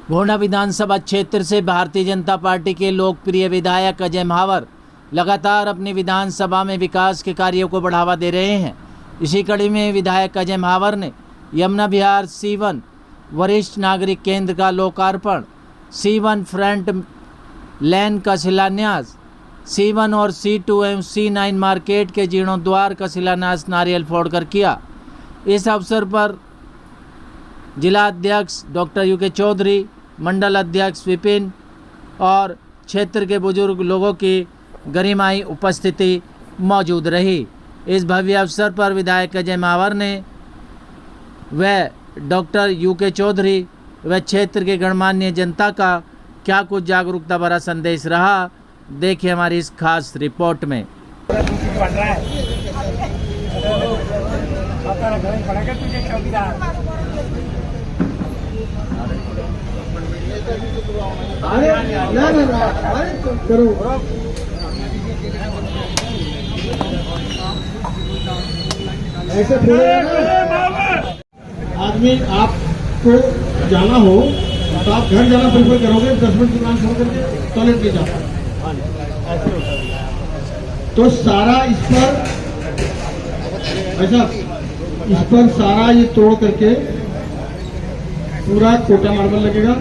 गोंडा विधानसभा क्षेत्र से भारतीय जनता पार्टी के लोकप्रिय विधायक अजय महावर लगातार अपनी विधानसभा में विकास के कार्यों को बढ़ावा दे रहे हैं। इसी कड़ी में विधायक अजय महावर ने यमुना विहार C1 वरिष्ठ नागरिक केंद्र का लोकार्पण, C1 फ्रंट लेन का शिलान्यास, C1 और C2 एवं C9 मार्केट के जीर्णोद्वार का शिलान्यास नारियल फोड़कर किया। इस अवसर पर जिला अध्यक्ष डॉक्टर यूके चौधरी, मंडल अध्यक्ष विपिन और क्षेत्र के बुजुर्ग लोगों की गरिमाई उपस्थिति मौजूद रही। इस भव्य अवसर पर विधायक अजय महावर ने व डॉक्टर यूके चौधरी व क्षेत्र के गणमान्य जनता का क्या कुछ जागरूकता भरा संदेश रहा, देखिए हमारी इस खास रिपोर्ट में। ऐसे आदमी आपको जाना हो तो आप घर जाना प्रेफर करोगे, 10 मिनट दुकान छोड़ करके टॉयलेट ले जाओ। तो सारा इस पर सारा ये तोड़ करके पूरा कोटा मार्बल लगेगा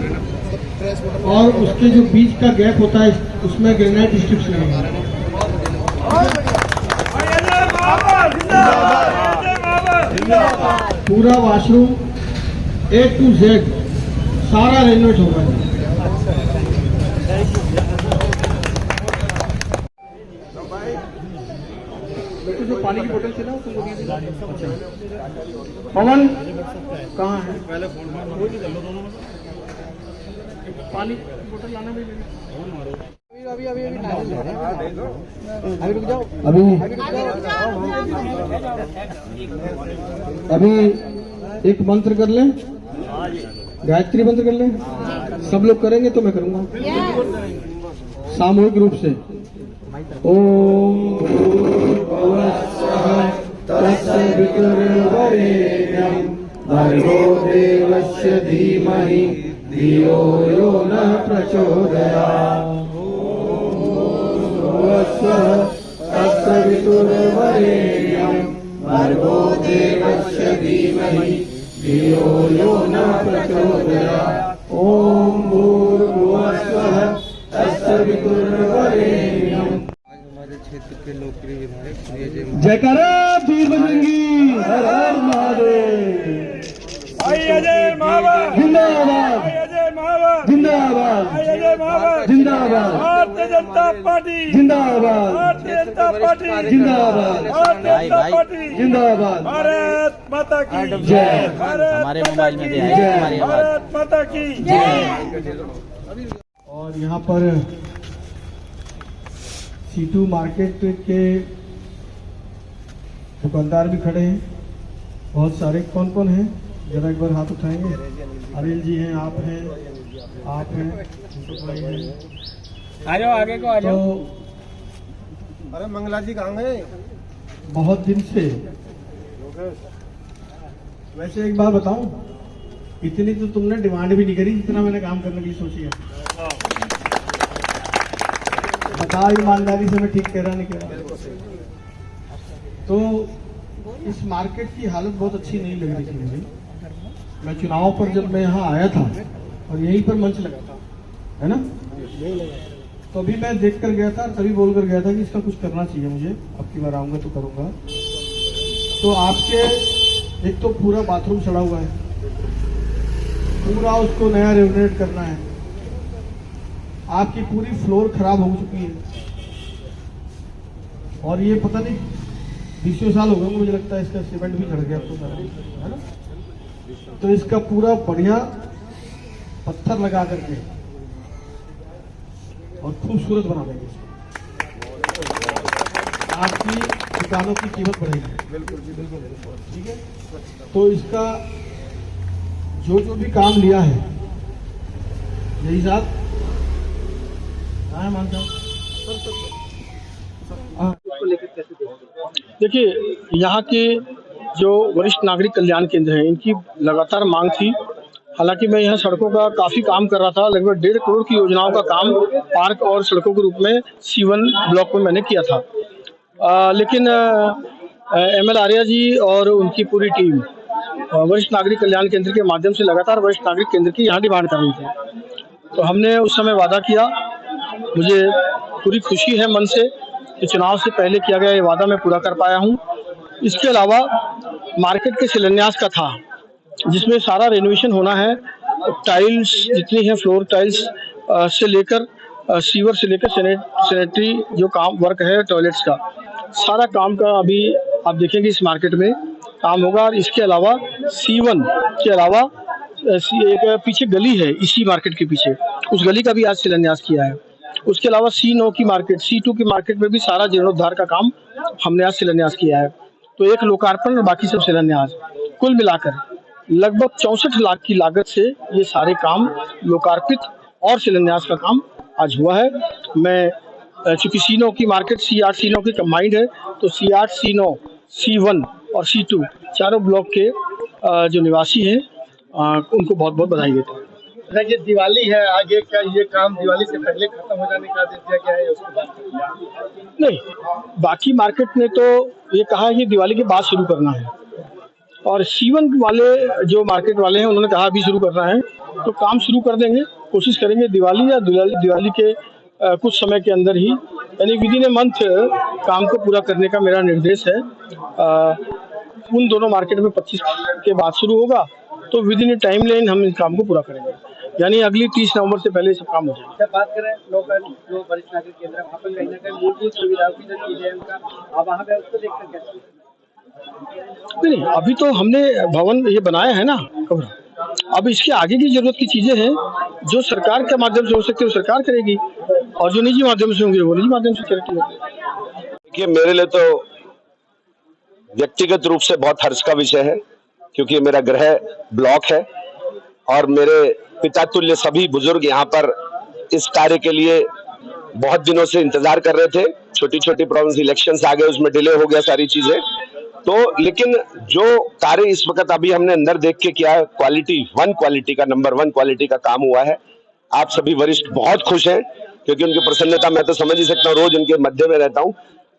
और उसके जो बीच का गैप होता है उसमें ग्रेनाइट स्ट्रिप्स लगेगा। पूरा वॉशरूम A to Z सारा रेनोवेट होगा। जो पानी की बोतल थी ना पवन कहाँ है? पानी की बोतल लाना भी अभी रुक जाओ, अभी एक मंत्र कर लें, गायत्री मंत्र कर लें। सब लोग करेंगे तो मैं करूंगा सामूहिक रूप से। ओम भर्गो देवस्य धीमहि धियो यो नः प्रचोदयात्। भर्गो देवस्य धीमहि धियो यो नः प्रचोदयात्। ओम भूर्भुवस्सुः तत्सवितुर्वरेण्यम्। हमारे क्षेत्र के लोकप्रिय विधायक जयकारा वीर बजरंगी, हर हर महादेव। अजय महावर जिंदाबाद, अजय महावर जिंदाबाद, अजय महावर जिंदाबाद, भारतीय जनता पार्टी जिंदाबाद, भारतीय जनता पार्टी जिंदाबाद, भारतीय जनता पार्टी जिंदाबाद। भारत माता की जय, हमारे मोबाइल में भी है हमारी आवाज। भारत माता की जय। और यहाँ पर C2 मार्केट के दुकानदार भी खड़े हैं, बहुत सारे। कौन कौन हैं जरा एक बार हाथ उठाएंगे? अनिल जी हैं, आप हैं, आ जाओ आगे को आ जाओ। तो अरे मंगला जी कहाँ गए? बहुत दिन से। वैसे एक बात बताऊं, इतनी तो तुमने डिमांड भी नहीं करी जितना मैंने काम करने की सोची है। बताओ ईमानदारी से मैं ठीक कह रहा नहीं कह रहा? तो इस मार्केट की हालत बहुत अच्छी नहीं लग रही थी मुझे। मैं चुनाव पर जब मैं यहाँ आया था और यहीं पर मंच लगा था, है ना, तो अभी मैं देख कर गया था, तभी बोल कर गया था कि इसका कुछ करना चाहिए मुझे, अब की बार आऊंगा तो करूंगा। तो आपके एक तो पूरा बाथरूम सड़ा हुआ है, पूरा उसको नया रेनोवेट करना है। आपकी पूरी फ्लोर खराब हो चुकी है और ये पता नहीं 20 साल हो गए मुझे लगता है, इसका सीमेंट भी झड़ गया अब तो सारा, है ना। तो इसका पूरा बढ़िया पत्थर लगा करके और खूबसूरत बना देंगे इसको। आपकी दुकानों की कीमत बढ़ेगी। बिल्कुल जी, बिल्कुल, ठीक है। तो इसका जो भी काम लिया है, यही साहब मान साहब, देखिए यहाँ के जो वरिष्ठ नागरिक कल्याण केंद्र हैं, इनकी लगातार मांग थी। हालांकि मैं यहाँ सड़कों का काफ़ी काम कर रहा था। लगभग 1.5 करोड़ की योजनाओं का काम पार्क और सड़कों के रूप में C1 ब्लॉक में मैंने किया था। लेकिन ML आर्या जी और उनकी पूरी टीम वरिष्ठ नागरिक कल्याण केंद्र के माध्यम से लगातार वरिष्ठ नागरिक केंद्र की यहाँ डिमांड कर रही थी। तो हमने उस समय वादा किया। मुझे पूरी खुशी है मन से कि चुनाव से पहले किया गया ये वादा मैं पूरा कर पाया हूँ। इसके अलावा मार्केट के शिलान्यास का था, जिसमें सारा रेनोवेशन होना है। टाइल्स जितनी है, फ्लोर टाइल्स से लेकर सीवर से लेकर सैनिटरी जो काम वर्क है, टॉयलेट्स का सारा काम का अभी आप देखेंगे इस मार्केट में काम होगा। और इसके अलावा C1 के अलावा एक पीछे गली है, इसी मार्केट के पीछे, उस गली का भी आज शिलान्यास किया है। उसके अलावा C9 की मार्केट, C2 की मार्केट में भी सारा जीर्णोद्धार का काम हमने आज शिलान्यास किया है। तो एक लोकार्पण और बाकी सब शिलान्यास, कुल मिलाकर लगभग 64 लाख की लागत से ये सारे काम लोकार्पित और शिलान्यास का काम आज हुआ है। मैं चूंकि C9 की मार्केट C8 C9 की कंबाइंड है, तो C8 C9 C1 और C2 चारों ब्लॉक के जो निवासी हैं उनको बहुत बहुत बधाई देता हूँ। ये दिवाली है आगे, क्या ये काम दिवाली से पहले खत्म हो जाने का आदेश दिया गया है उसके बाद? नहीं, बाकी मार्केट ने तो ये कहा है कि दिवाली के बाद शुरू करना है, और C1 वाले जो मार्केट वाले हैं उन्होंने कहा अभी शुरू करना है, तो काम शुरू कर देंगे। कोशिश करेंगे दिवाली या दिवाली के कुछ समय के अंदर ही, यानी विदिन ए मंथ काम को पूरा करने का मेरा निर्देश है। उन दोनों मार्केट में 25 के बाद शुरू होगा, तो विदिन ए टाइम लाइन हम इस काम को पूरा करेंगे, यानी अगली 30 नवंबर से पहले सब काम हो जाएगा। जब बात करें जो वरिष्ठ नागरिक केंद्र, वहाँ पर कहीं ना कहीं मूलभूत सुविधाओं की जो चीजें हैं उनका, आप वहाँ पे उसको देखकर कैसे? नहीं, अभी तो हमने भवन ये बनाया है ना, अब इसके आगे की जरूरत की चीजें हैं जो सरकार के माध्यम से हो सकती है वो सरकार करेगी, और जो निजी माध्यम से होंगे वो निजी माध्यम से करेगी। देखिए, मेरे लिए तो व्यक्तिगत रूप से बहुत हर्ष का विषय है, क्योंकि मेरा गृह ब्लॉक है और मेरे पिता तुल्य सभी बुजुर्ग यहाँ पर इस कार्य के लिए बहुत दिनों से इंतजार कर रहे थे। छोटी छोटी प्रॉब्लम्स, इलेक्शंस आ गए, उसमें डिले हो गया सारी चीजें, तो लेकिन जो कार्य इस वक्त अभी हमने अंदर देख के किया है, क्वालिटी का नंबर 1 क्वालिटी का काम हुआ है। आप सभी वरिष्ठ बहुत खुश हैं, क्योंकि उनकी प्रसन्नता मैं तो समझ ही सकता हूँ, रोज उनके मध्य में रहता हूँ।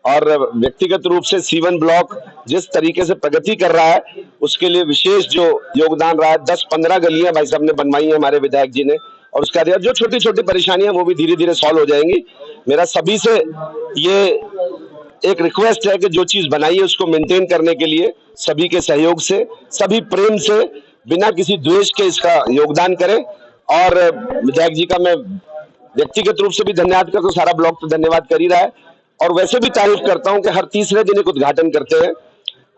और व्यक्तिगत रूप से C1 ब्लॉक जिस तरीके से प्रगति कर रहा है, उसके लिए विशेष जो योगदान रहा है। 10-15 गलियां भाई साहब ने बनवाई है हमारे विधायक जी ने, और उसका जो छोटी छोटी परेशानियां वो भी धीरे धीरे सॉल्व हो जाएंगी। मेरा सभी से ये एक रिक्वेस्ट है कि जो चीज बनाई है उसको मेंटेन करने के लिए सभी के सहयोग से, सभी प्रेम से, बिना किसी द्वेष के इसका योगदान करें। और विधायक जी का मैं व्यक्तिगत रूप से भी धन्यवाद करता हूँ, सारा ब्लॉक तो धन्यवाद कर ही रहा है, और वैसे भी तारीफ करता हूँ कि हर तीसरे दिन एक उद्घाटन करते हैं,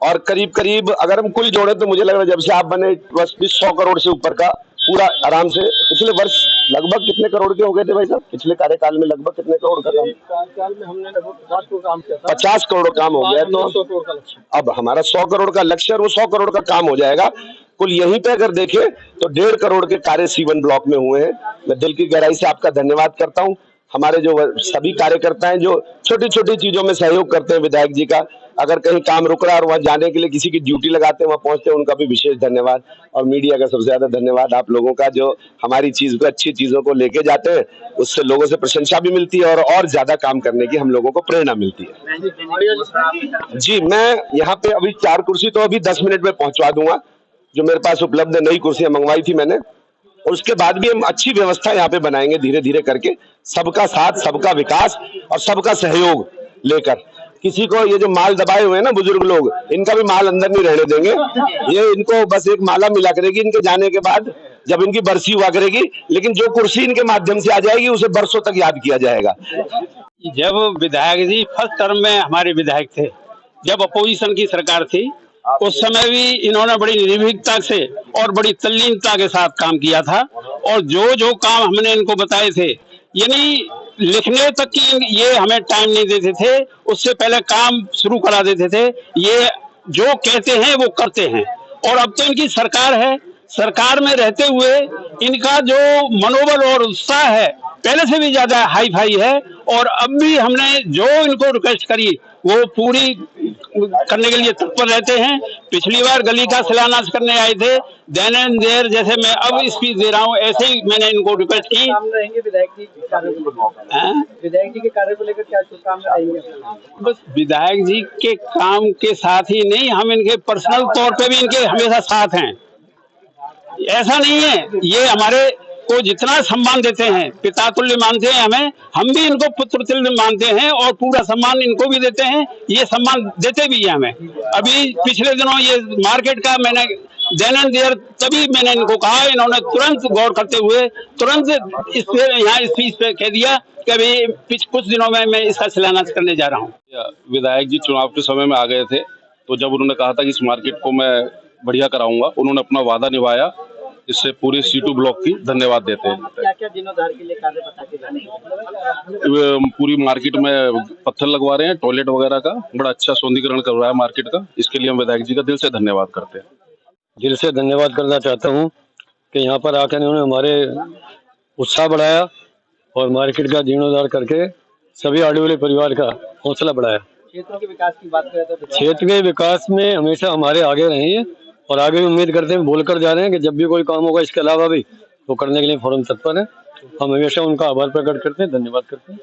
और करीब करीब अगर हम कुल जोड़े तो मुझे लग रहा है जब से आप बने बस 100 करोड़ से ऊपर का पूरा आराम से। पिछले वर्ष लगभग कितने करोड़ के हो गए थे भाई साहब? पिछले कार्यकाल में लगभग कितने करोड़ का काम? कार्यकाल में हमने लगभग 50 करोड़ काम किया था। 50 करोड़ काम हो गया, तो 100 करोड़ का लक्ष्य। अब हमारा 100 करोड़ का लक्ष्य, और वो 100 करोड़ का काम हो जाएगा। कुल यहीं पे अगर देखें तो 1.5 करोड़ के कार्य C1 ब्लॉक में हुए हैं। मैं दिल की गहराई से आपका धन्यवाद करता हूँ। हमारे जो सभी कार्यकर्ता हैं जो छोटी छोटी चीजों में सहयोग करते हैं विधायक जी का, अगर कहीं काम रुक रहा है और वहां जाने के लिए किसी की ड्यूटी लगाते हैं, वहां पहुंचते हैं, उनका भी विशेष धन्यवाद। और मीडिया का सबसे ज्यादा धन्यवाद आप लोगों का, जो हमारी चीज को, अच्छी चीजों को लेके जाते हैं, उससे लोगों से प्रशंसा भी मिलती है और ज्यादा काम करने की हम लोगों को प्रेरणा मिलती है। जी, मैं यहाँ पे अभी 4 कुर्सी तो अभी 10 मिनट में पहुंचवा दूंगा, जो मेरे पास उपलब्ध है। नई कुर्सियां मंगवाई थी मैंने, और उसके बाद भी हम अच्छी व्यवस्था यहाँ पे बनाएंगे धीरे धीरे करके, सबका साथ, सबका विकास और सबका सहयोग लेकर। किसी को ये जो माल दबाए हुए हैं ना बुजुर्ग लोग, इनका भी माल अंदर नहीं रहने देंगे। ये इनको बस एक माला मिला करेगी इनके जाने के बाद, जब इनकी बरसी हुआ करेगी, लेकिन जो कुर्सी इनके माध्यम से आ जाएगी उसे बरसों तक याद किया जाएगा। जब विधायक जी फर्स्ट टर्म में हमारे विधायक थे, जब अपोजिशन की सरकार थी, उस समय भी इन्होंने बड़ी निर्भीकता से और बड़ी तल्लीनता के साथ काम किया था, और जो जो काम हमने इनको बताए थे, यानी लिखने तक की ये हमें टाइम नहीं देते थे, उससे पहले काम शुरू करा देते थे। ये जो कहते हैं वो करते हैं, और अब तो इनकी सरकार है, सरकार में रहते हुए इनका जो मनोबल और उत्साह है पहले से भी ज्यादा हाई फाई है। और अब भी हमने जो इनको रिक्वेस्ट करी वो पूरी करने के लिए तत्पर रहते हैं। पिछली बार गली का शिलान्यास करने आए थे, देन एंड देयर, जैसे मैं अब स्पीच दे रहा हूँ ऐसे ही मैंने इनको रिक्वेस्ट की। शुभकामनाएं रहेंगे विधायक जी के कार्य को लेकर, विधायक जी के कार्य को लेकर क्या शुभकामनाएं रहेंगी? बस विधायक जी के काम के साथ ही नहीं, हम इनके पर्सनल तौर पे भी इनके हमेशा साथ हैं। ऐसा नहीं है, ये हमारे को जितना सम्मान देते हैं, पिता तुल्य मानते हैं हमें, हम भी इनको पुत्र तुल्य मानते हैं और पूरा सम्मान इनको भी देते हैं, ये सम्मान देते भी हैं हमें। अभी पिछले दिनों ये मार्केट का मैंने देन एंड देयर, तभी मैंने इनको कहा, इन्होंने तुरंत गौर करते हुए तुरंत इस पे यहाँ स्पीच पे कह दिया कि अभी कुछ दिनों में मैं इसका शिलान्यास करने जा रहा हूँ। विधायक जी चुनाव के समय में आ गए थे, तो जब उन्होंने कहा था कि इस मार्केट को मैं बढ़िया कराऊंगा, उन्होंने अपना वादा निभाया। इससे पूरे C2 ब्लॉक की धन्यवाद देते हैं। क्या क्या जीर्णोद्धार के लिए कार्य बता के जाने? पूरी मार्केट में पत्थर लगवा रहे हैं, टॉयलेट वगैरह का बड़ा अच्छा सौंदर्यीकरण कर रहा है मार्केट का। इसके लिए हम विधायक जी का दिल से धन्यवाद करते हैं। दिल से धन्यवाद करना चाहता हूँ कि यहाँ पर आकर इन्होंने हमारे उत्साह बढ़ाया और मार्केट का जीर्णोद्धार करके सभी आडीवाली परिवार का हौसला बढ़ाया। क्षेत्रों के विकास की बात करें तो क्षेत्र के विकास में हमेशा हमारे आगे रहेंगे और आगे भी उम्मीद करते हैं, बोलकर जा रहे हैं कि जब भी कोई काम होगा इसके अलावा भी वो करने के लिए फौरन तत्पर है। हम हमेशा उनका आभार प्रकट करते हैं, धन्यवाद करते हैं।